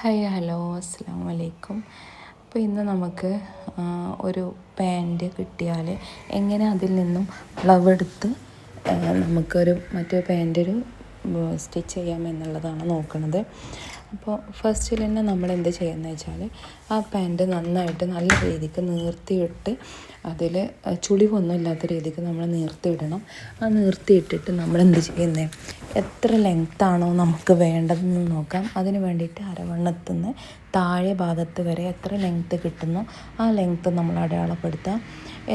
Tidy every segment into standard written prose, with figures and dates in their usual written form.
Hi hello അസ്സാം വലൈക്കും. അപ്പോൾ ഇന്ന് നമുക്ക് ഒരു പാൻറ് കിട്ടിയാൽ എങ്ങനെ അതിൽ നിന്നും അളവെടുത്ത് നമുക്കൊരു മറ്റേ പാൻറ്റൊരു സ്റ്റിച്ച് ചെയ്യാമെന്നുള്ളതാണ് നോക്കുന്നത്. അപ്പോൾ ഫസ്റ്റിൽ തന്നെ നമ്മൾ എന്ത് ചെയ്യുന്നത് വെച്ചാൽ ആ പാൻറ്റ് നന്നായിട്ട് നല്ല രീതിക്ക് നീർത്തിയിട്ട് അതിൽ ചുളിവൊന്നും ഇല്ലാത്ത രീതിക്ക് നമ്മൾ നീർത്തിയിടണം. ആ നീർത്തിയിട്ടിട്ട് നമ്മൾ എന്ത് ചെയ്യുന്നത്, എത്ര ലെങ്ത്താണോ നമുക്ക് വേണ്ടതെന്ന് നോക്കാം. അതിന് വേണ്ടിയിട്ട് അരവണ്ണത്തുനിന്ന് താഴെ ഭാഗത്ത് വരെ എത്ര ലെങ്ത്ത് കിട്ടുന്നോ ആ ലെങ്ത്ത് നമ്മൾ അടയാളപ്പെടുത്താം.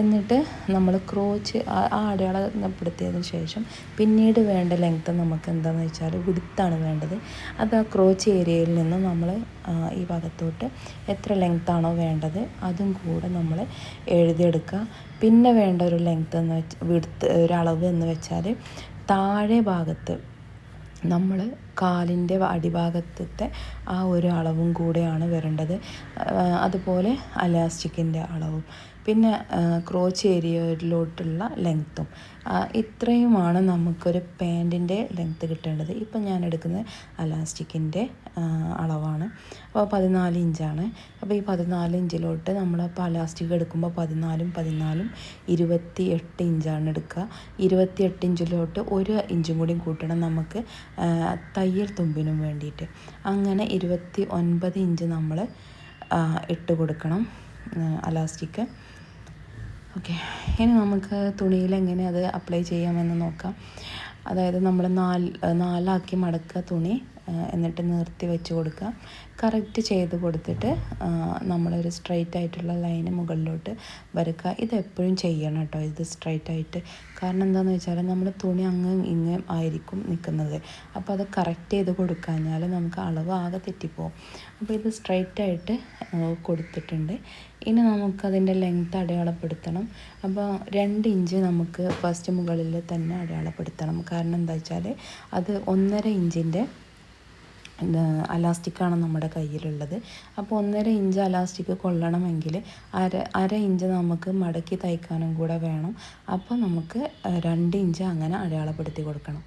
എന്നിട്ട് നമ്മൾ ക്രോച്ച് ആ അടയാളപ്പെടുത്തിയതിന് ശേഷം പിന്നീട് വേണ്ട ലെങ്ത്ത് നമുക്ക് എന്താണെന്ന് വെച്ചാൽ വിടുത്താണ് വേണ്ടത്. അത് ആ ക്രോച്ച് ഏരിയയിൽ നിന്ന് നമ്മൾ ഈ ഭാഗത്തോട്ട് എത്ര ലെങ്ത്താണോ വേണ്ടത് അതും കൂടെ നമ്മൾ എഴുതിയെടുക്കുക. പിന്നെ വേണ്ട ഒരു ലെങ്ത്ത് എന്ന് വിടുത്ത് ഒരളവ് എന്ന് വെച്ചാൽ താഴെ ഭാഗത്ത് നമ്മൾ കാലിൻ്റെ അടിഭാഗത്തെ ആ ഒരു അളവും കൂടെയാണ് വരേണ്ടത്. അതുപോലെ അലാസ്റ്റിക്കിൻ്റെ അളവും പിന്നെ ക്രോച്ച് ഏരിയയിലോട്ടുള്ള ലെങ്ത്തും ഇത്രയുമാണ് നമുക്കൊരു പാൻറ്റിൻ്റെ ലെങ്ത്ത് കിട്ടേണ്ടത്. ഇപ്പം ഞാൻ എടുക്കുന്നത് അലാസ്റ്റിക്കിൻ്റെ അളവാണ്. അപ്പോൾ 14 ഇഞ്ചാണ്. അപ്പോൾ ഈ 14 ഇഞ്ചിലോട്ട് നമ്മളിപ്പോൾ അലാസ്റ്റിക് എടുക്കുമ്പോൾ 14 28 ഇഞ്ചാണ് എടുക്കുക. 28 ഇഞ്ചിലോട്ട് 1 ഇഞ്ചും കൂടി കൂട്ടണം നമുക്ക് തയ്യൽ തുമ്പിനും വേണ്ടിയിട്ട്. അങ്ങനെ 29 ഇഞ്ച് നമ്മൾ ഇട്ട് കൊടുക്കണം അലാസ്റ്റിക്. ഓക്കെ, ഇനി നമുക്ക് തുണിയിൽ എങ്ങനെ അത് അപ്ലൈ ചെയ്യാമെന്ന് നോക്കാം. അതായത് നമ്മൾ നാലാക്കി മടക്കുക തുണി, എന്നിട്ട് നിർത്തി വെച്ച് കൊടുക്കുക. കറക്റ്റ് ചെയ്ത് കൊടുത്തിട്ട് നമ്മളൊരു സ്ട്രൈറ്റ് ആയിട്ടുള്ള ലൈന് മുകളിലോട്ട് വരക്കുക. ഇതെപ്പോഴും ചെയ്യണം കേട്ടോ, ഇത് സ്ട്രൈറ്റ് ആയിട്ട്. കാരണം എന്താണെന്ന് വെച്ചാൽ നമ്മൾ തുണി അങ്ങും ഇങ്ങും ആയിരിക്കും നിൽക്കുന്നത്. അപ്പോൾ അത് കറക്റ്റ് ചെയ്ത് കൊടുക്കാഞ്ഞാൽ നമുക്ക് അളവ് ആകെ തെറ്റിപ്പോവും. അപ്പോൾ ഇത് സ്ട്രൈറ്റ് ആയിട്ട് കൊടുത്തിട്ടുണ്ട്. ഇനി നമുക്കതിൻ്റെ ലെങ്ത്ത് അടയാളപ്പെടുത്തണം. അപ്പോൾ 2 ഇഞ്ച് നമുക്ക് ഫസ്റ്റ് മുകളിൽ തന്നെ അടയാളപ്പെടുത്തണം. കാരണം എന്താ വെച്ചാൽ അത് 1.5 ഇഞ്ചിൻ്റെ അലാസ്റ്റിക്കാണ് നമ്മുടെ കയ്യിലുള്ളത്. അപ്പോൾ 1.5 ഇഞ്ച് അലാസ്റ്റിക് കൊള്ളണമെങ്കിൽ അര ഇഞ്ച് നമുക്ക് മടക്കി തയ്ക്കാനും കൂടെ വേണം. അപ്പോൾ നമുക്ക് 2 ഇഞ്ച് അങ്ങനെ അടയാളപ്പെടുത്തി കൊടുക്കണം.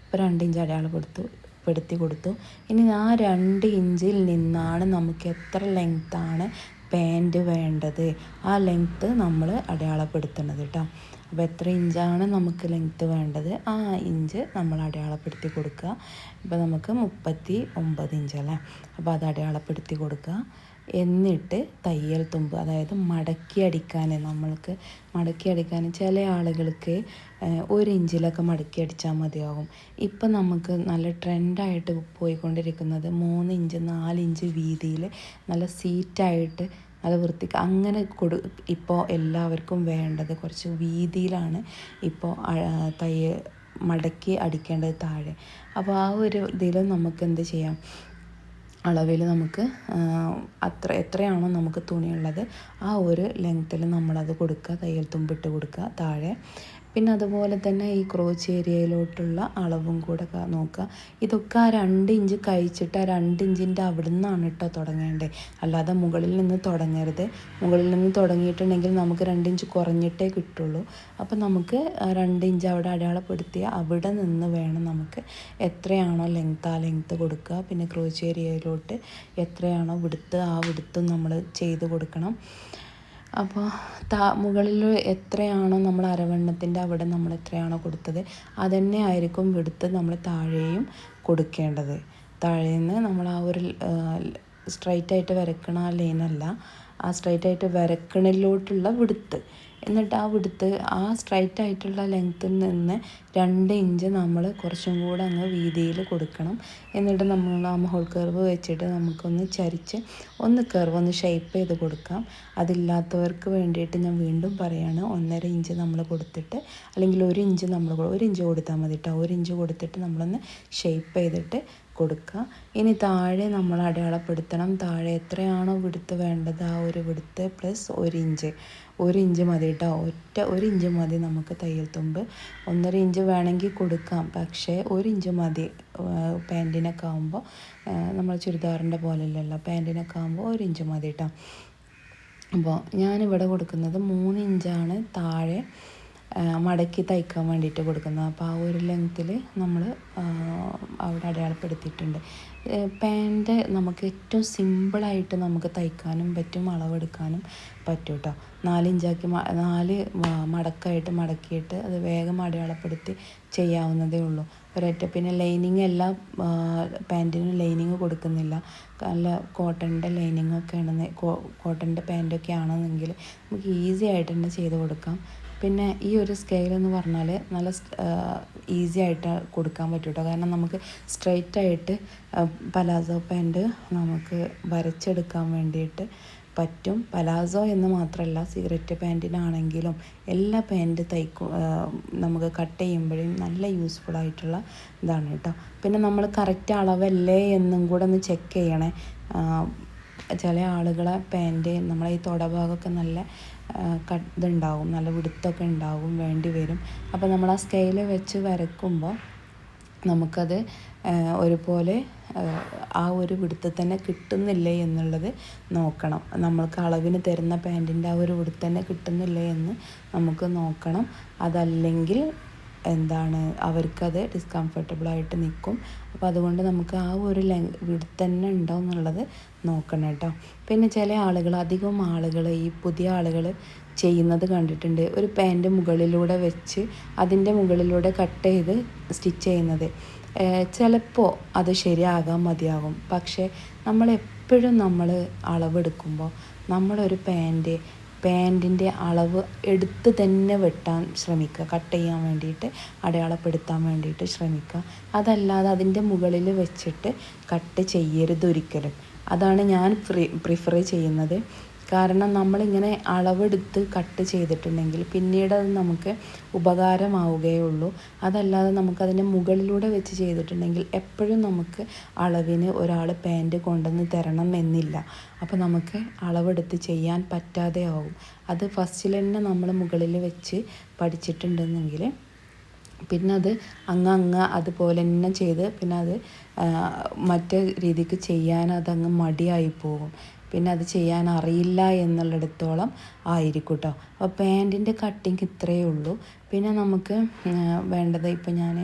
അപ്പോൾ 2 ഇഞ്ച് അടയാളപ്പെടുത്തി കൊടുത്തു. ഇനി ആ 2 ഇഞ്ചിൽ നിന്നാണ് നമുക്ക് എത്ര ലെങ്ത്താണ് പാൻറ്റ് വേണ്ടത് ആ ലെങ്ത്ത് നമ്മൾ അടയാളപ്പെടുത്തുന്നത് കേട്ടോ. അപ്പോൾ എത്ര ഇഞ്ചാണ് നമുക്ക് ലെങ്ത്ത് വേണ്ടത് ആ ഇഞ്ച് നമ്മൾ അടയാളപ്പെടുത്തി കൊടുക്കുക. ഇപ്പോൾ നമുക്ക് 39 ഇഞ്ചല്ലേ, അപ്പോൾ അത് അടയാളപ്പെടുത്തി കൊടുക്കുക. എന്നിട്ട് തയ്യൽ തുമ്പ്, അതായത് മടക്കി അടിക്കാൻ, നമ്മൾക്ക് മടക്കി അടിക്കാൻ ചില ആളുകൾക്ക് 1 ഇഞ്ചിലൊക്കെ മടക്കി അടിച്ചാൽ മതിയാകും. ഇപ്പം നമുക്ക് നല്ല ട്രെൻഡായിട്ട് പോയിക്കൊണ്ടിരിക്കുന്നത് 3 ഇഞ്ച് 4 ഇഞ്ച് വീതിയിൽ നല്ല സീറ്റായിട്ട് അത് വൃത്തിക്ക് അങ്ങനെ ഇപ്പോൾ എല്ലാവർക്കും വേണ്ടത് കുറച്ച് വീതിയിലാണ് ഇപ്പോൾ മടക്കി അടിക്കേണ്ടത് താഴെ. അപ്പോൾ ആ ഒരു ഇതിൽ നമുക്ക് എന്ത് ചെയ്യാം, അളവിൽ നമുക്ക് എത്രയാണോ നമുക്ക് തുണിയുള്ളത് ആ ഒരു ലെങ്ത്തിൽ നമ്മളത് കൊടുക്കുക, തയ്യൽ തുമ്പിട്ട് കൊടുക്കുക താഴെ. പിന്നെ അതുപോലെ തന്നെ ഈ ക്രോച്ച് ഏരിയയിലോട്ടുള്ള അളവും കൂടെ നോക്കുക. ഇതൊക്കെ ആ 2 ഇഞ്ച് കഴിച്ചിട്ട് ആ 2 ഇഞ്ചിൻ്റെ അവിടെ നിന്നാണ് കേട്ടോ തുടങ്ങേണ്ടത്, അല്ലാതെ മുകളിൽ നിന്ന് തുടങ്ങരുത്. മുകളിൽ നിന്ന് തുടങ്ങിയിട്ടുണ്ടെങ്കിൽ നമുക്ക് 2 ഇഞ്ച് കുറഞ്ഞിട്ടേ കിട്ടുള്ളൂ. അപ്പം നമുക്ക് 2 ഇഞ്ച് അവിടെ അടയാളപ്പെടുത്തിയ അവിടെ നിന്ന് വേണം നമുക്ക് എത്രയാണോ ലെങ്ത്ത് ആ ലെങ്ത്ത് കൊടുക്കുക. പിന്നെ ക്രോച്ച് ഏരിയയിലോട്ട് എത്രയാണോ വിടുത്ത് ആ വിടുത്തും നമ്മൾ ചെയ്ത് കൊടുക്കണം. അപ്പോൾ മുകളിൽ എത്രയാണോ നമ്മൾ അരവണ്ണത്തിൻ്റെ അവിടെ നമ്മൾ എത്രയാണോ കൊടുത്തത് അതുതന്നെ ആയിരിക്കും വിടുത്ത് നമ്മൾ താഴെയും കൊടുക്കേണ്ടത്. താഴേന്ന് നമ്മൾ ആ ഒരു സ്ട്രൈറ്റായിട്ട് വരക്കണ ആ ലൈനല്ല, ആ സ്ട്രൈറ്റായിട്ട് വരക്കണിലോട്ടുള്ള വിടുത്ത്. എന്നിട്ട് ആ വിടുത്ത് ആ സ്ട്രൈറ്റ് ആയിട്ടുള്ള ലെങ്ത്തിൽ നിന്ന് 2 ഇഞ്ച് നമ്മൾ കുറച്ചും കൂടെ അങ്ങ് വീതിയിൽ കൊടുക്കണം. എന്നിട്ട് നമ്മൾ ആ ഹോൾ കർവ് വെച്ചിട്ട് നമുക്കൊന്ന് ചരിച്ച് ഒന്ന് കർവ് ഒന്ന് ഷേപ്പ് ചെയ്ത് കൊടുക്കാം. അതില്ലാത്തവർക്ക് വേണ്ടിയിട്ട് ഞാൻ വീണ്ടും പറയുകയാണ്, 1.5 ഇഞ്ച് നമ്മൾ കൊടുത്തിട്ട്, അല്ലെങ്കിൽ 1 ഇഞ്ച് നമ്മൾ 1 ഇഞ്ച് കൊടുത്താൽ മതി കേട്ടോ. 1 ഇഞ്ച് കൊടുത്തിട്ട് നമ്മളൊന്ന് ഷേപ്പ് ചെയ്തിട്ട് കൊടുക്കുക. ഇനി താഴെ നമ്മൾ അടയാളപ്പെടുത്തണം. താഴെ എത്രയാണോ വിടുത്ത് വേണ്ടത് ആ ഒരു വിടുത്ത് പ്ലസ് 1 ഇഞ്ച് മതി കേട്ടോ. 1 ഇഞ്ച് മതി നമുക്ക് തയ്യൽ തുമ്പ്. 1.5 ഇഞ്ച് വേണമെങ്കിൽ കൊടുക്കാം, പക്ഷേ 1 ഇഞ്ച് മതി. പാൻറ്റിനൊക്കെ ആകുമ്പോൾ നമ്മൾ ചുരിദാറിൻ്റെ പോലെയല്ലല്ലോ, പാൻറ്റിനൊക്കെ ആകുമ്പോൾ 1 ഇഞ്ച് മതി കേട്ടോ. അപ്പോൾ ഞാനിവിടെ കൊടുക്കുന്നത് 3 ഇഞ്ചാണ് താഴെ മടക്കി തയ്ക്കാൻ വേണ്ടിയിട്ട് കൊടുക്കുന്നത്. അപ്പോൾ ആ ഒരു ലെങ്ത്തിൽ നമ്മൾ അവിടെ അടയാളപ്പെടുത്തിയിട്ടുണ്ട്. പാൻറ്റ് നമുക്ക് ഏറ്റവും സിമ്പിളായിട്ട് നമുക്ക് തയ്ക്കാനും പറ്റും, അളവെടുക്കാനും പറ്റും കേട്ടോ. 4 ഇഞ്ചാക്കി 4 മടക്കായിട്ട് മടക്കിയിട്ട് അത് വേഗം അടയാളപ്പെടുത്തി ചെയ്യാവുന്നതേ ഉള്ളൂ. ഒരൊറ്റ പിന്നെ ലൈനിങ് എല്ലാം പാൻറ്റിന് ലൈനിങ് കൊടുക്കുന്നില്ല. നല്ല കോട്ടൻ്റെ ലൈനിങ്ങൊക്കെ ആണെന്ന് കോട്ടൻ്റെ പാൻറ്റൊക്കെ ആണെന്നെങ്കിൽ നമുക്ക് ഈസി ആയിട്ട് തന്നെ ചെയ്ത് കൊടുക്കാം. പിന്നെ ഈ ഒരു സ്കെയിൽ എന്ന് പറഞ്ഞാൽ നല്ല ഈസി ആയിട്ട് കൊടുക്കാൻ പറ്റും കേട്ടോ. കാരണം നമുക്ക് സ്ട്രെയിറ്റായിട്ട് പലാസോ പാൻറ്റ് നമുക്ക് വരച്ചെടുക്കാൻ വേണ്ടിയിട്ട് പറ്റും. പലാസോ എന്ന് മാത്രമല്ല, സിഗരറ്റ് പാൻറ്റിനാണെങ്കിലും എല്ലാ പാൻറ്റ് നമുക്ക് കട്ട് ചെയ്യുമ്പോഴും നല്ല യൂസ്ഫുൾ ആയിട്ടുള്ള ഇതാണ് കേട്ടോ. പിന്നെ നമ്മൾ കറക്റ്റ് അളവല്ലേ എന്നും കൂടെ ഒന്ന് ചെക്ക് ചെയ്യണേ. ചില ആളുകളെ പാൻറ്റ് നമ്മളെ ഈ തുടഭാഗമൊക്കെ നല്ല ഇതുണ്ടാവും, നല്ല വിടുത്തൊക്കെ ഉണ്ടാവും, വേണ്ടി വരും. അപ്പോൾ നമ്മൾ ആ സ്കെയിൽ വെച്ച് വരക്കുമ്പോൾ നമുക്കത് ഒരുപോലെ ആ ഒരു വിടുത്ത് തന്നെ കിട്ടുന്നില്ലേ എന്നുള്ളത് നോക്കണം. നമ്മൾക്ക് അളവിന് തരുന്ന പാൻറ്റിൻ്റെ ആ ഒരു വിടുത്ത് തന്നെ കിട്ടുന്നില്ലേ എന്ന് നമുക്ക് നോക്കണം. അതല്ലെങ്കിൽ അവർക്കത് ഡിസ്കംഫർട്ടബിളായിട്ട് നിൽക്കും. അപ്പോൾ അതുകൊണ്ട് നമുക്ക് ആ ഒരു വിടുത്ത് തന്നെ ഉണ്ടോ എന്നുള്ളത് നോക്കണം കേട്ടോ. പിന്നെ ചില ആളുകൾ, അധികം ആളുകൾ, ഈ പുതിയ ആളുകൾ ചെയ്യുന്നത് കണ്ടിട്ടുണ്ട്. ഒരു പാൻറ്റ് മുകളിലൂടെ വെച്ച് അതിൻ്റെ മുകളിലൂടെ കട്ട് ചെയ്ത് സ്റ്റിച്ച് ചെയ്യുന്നത്. ചിലപ്പോൾ അത് ശരിയാകാൻ മതിയാകും. പക്ഷേ നമ്മളെപ്പോഴും അളവെടുക്കുമ്പോൾ നമ്മളൊരു പാൻറ്റിൻ്റെ അളവ് എടുത്ത് തന്നെ വെട്ടാൻ ശ്രമിക്കുക, കട്ട് ചെയ്യാൻ വേണ്ടിയിട്ട്, അടയാളപ്പെടുത്താൻ വേണ്ടിയിട്ട് ശ്രമിക്കുക. അതല്ലാതെ അതിൻ്റെ മുകളിൽ വെച്ചിട്ട് കട്ട് ചെയ്യരുത് ഒരിക്കലും. അതാണ് ഞാൻ പ്രിഫർ ചെയ്യുന്നത്. കാരണം നമ്മളിങ്ങനെ അളവെടുത്ത് കട്ട് ചെയ്തിട്ടുണ്ടെങ്കിൽ പിന്നീട് അത് നമുക്ക് ഉപകാരമാവുകയുള്ളൂ. അതല്ലാതെ നമുക്കതിൻ്റെ മുകളിലൂടെ വെച്ച് ചെയ്തിട്ടുണ്ടെങ്കിൽ എപ്പോഴും നമുക്ക് അളവിന് ഒരാൾ പാൻറ്റ് കൊണ്ടുവന്ന് തരണം എന്നില്ല. അപ്പോൾ നമുക്ക് അളവെടുത്ത് ചെയ്യാൻ പറ്റാതെ ആവും. അത് ഫസ്റ്റിൽ തന്നെ നമ്മൾ മുകളിൽ വെച്ച് പഠിച്ചിട്ടുണ്ടെന്നെങ്കിൽ പിന്നെ അത് അതുപോലെ തന്നെ ചെയ്ത് പിന്നെ അത് മറ്റേ രീതിക്ക് ചെയ്യാൻ അതങ്ങ് മടിയായി പോകും. പിന്നെ അത് ചെയ്യാൻ അറിയില്ല എന്നുള്ളിടത്തോളം ആയിരിക്കും കേട്ടോ. അപ്പോൾ പാൻറ്റിൻ്റെ കട്ടിങ് ഇത്രയേ ഉള്ളൂ. പിന്നെ നമുക്ക് വേണ്ടത്, ഇപ്പോൾ ഞാൻ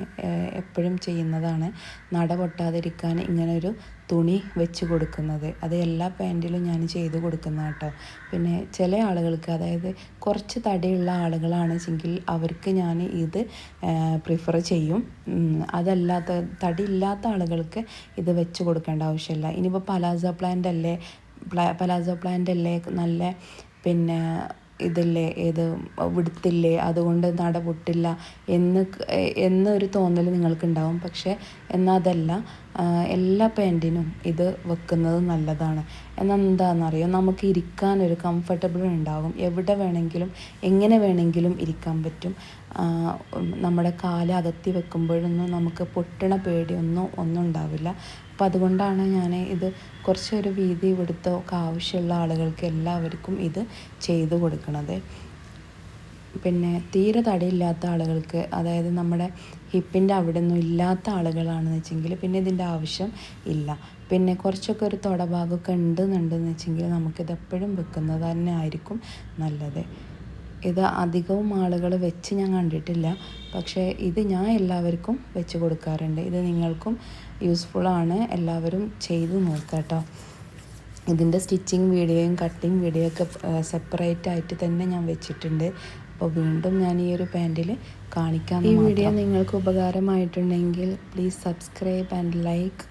എപ്പോഴും ചെയ്യുന്നതാണ്, നട പൊട്ടാതിരിക്കാൻ ഇങ്ങനൊരു തുണി വെച്ച് കൊടുക്കുന്നത്. അത് എല്ലാ പാൻറ്റിലും ഞാൻ ചെയ്ത് കൊടുക്കുന്ന കേട്ടോ. പിന്നെ ചില ആളുകൾക്ക്, അതായത് കുറച്ച് തടിയുള്ള ആളുകളാണെങ്കിൽ അവർക്ക് ഞാൻ ഇത് പ്രിഫർ ചെയ്യും. തടി ഇല്ലാത്ത ആളുകൾക്ക് ഇത് വെച്ച് കൊടുക്കേണ്ട ആവശ്യമില്ല. ഇനിയിപ്പോൾ പലാസോ പ്ലാന്റ് അല്ലേ നല്ല പിന്നെ ഇതില്ലേ, വിടുത്തില്ലേ, അതുകൊണ്ട് നട പൊട്ടില്ല എന്നൊരു തോന്നൽ നിങ്ങൾക്കുണ്ടാവും. പക്ഷേ എന്നാൽ അതല്ല, എല്ലാ പാൻറ്റിനും ഇത് വെക്കുന്നത് നല്ലതാണ്. എന്നാൽ എന്താണെന്നറിയോ, നമുക്ക് ഇരിക്കാനൊരു കംഫർട്ടബിൾ ഉണ്ടാകും. എവിടെ വേണമെങ്കിലും എങ്ങനെ വേണമെങ്കിലും ഇരിക്കാൻ പറ്റും. നമ്മുടെ കാല് അകത്തി വെക്കുമ്പോഴൊന്നും നമുക്ക് പൊട്ടണ ഒന്നും ഉണ്ടാവില്ല. അപ്പോൾ അതുകൊണ്ടാണ് ഞാൻ ഇത് കുറച്ചൊരു വീതി ഇവിടുത്തെ ആവശ്യമുള്ള ആളുകൾക്ക് എല്ലാവർക്കും ഇത് ചെയ്തു കൊടുക്കുന്നത്. പിന്നെ തീരെ തടിയില്ലാത്ത ആളുകൾക്ക്, അതായത് നമ്മുടെ ഹിപ്പിൻ്റെ അവിടെ ഒന്നും ഇല്ലാത്ത ആളുകളാണെന്ന് വെച്ചെങ്കിൽ പിന്നെ ഇതിൻ്റെ ആവശ്യം ഇല്ല. പിന്നെ കുറച്ചൊക്കെ ഒരു തുടഭാഗമൊക്കെ ഉണ്ടെന്ന് വെച്ചെങ്കിൽ നമുക്കിത് എപ്പോഴും വെക്കുന്നത് തന്നെ ആയിരിക്കും നല്ലത്. ഇത് അധികവും ആളുകൾ വെച്ച് ഞാൻ കണ്ടിട്ടില്ല. പക്ഷേ ഇത് ഞാൻ എല്ലാവർക്കും വെച്ച് കൊടുക്കാറുണ്ട്. ഇത് നിങ്ങൾക്കും യൂസ്ഫുള്ളാണ്. എല്ലാവരും ചെയ്ത് നോക്കാം കേട്ടോ. ഇതിൻ്റെ സ്റ്റിച്ചിങ് വീഡിയോയും കട്ടിങ് വീഡിയോ ഒക്കെ സെപ്പറേറ്റ് ആയിട്ട് തന്നെ ഞാൻ വെച്ചിട്ടുണ്ട്. അപ്പോൾ വീണ്ടും ഞാൻ ഈ ഒരു പാൻറ്റിൽ കാണിക്കാം. ഈ വീഡിയോ നിങ്ങൾക്ക് ഉപകാരമായിട്ടുണ്ടെങ്കിൽ പ്ലീസ് സബ്സ്ക്രൈബ് ആൻഡ് ലൈക്ക്.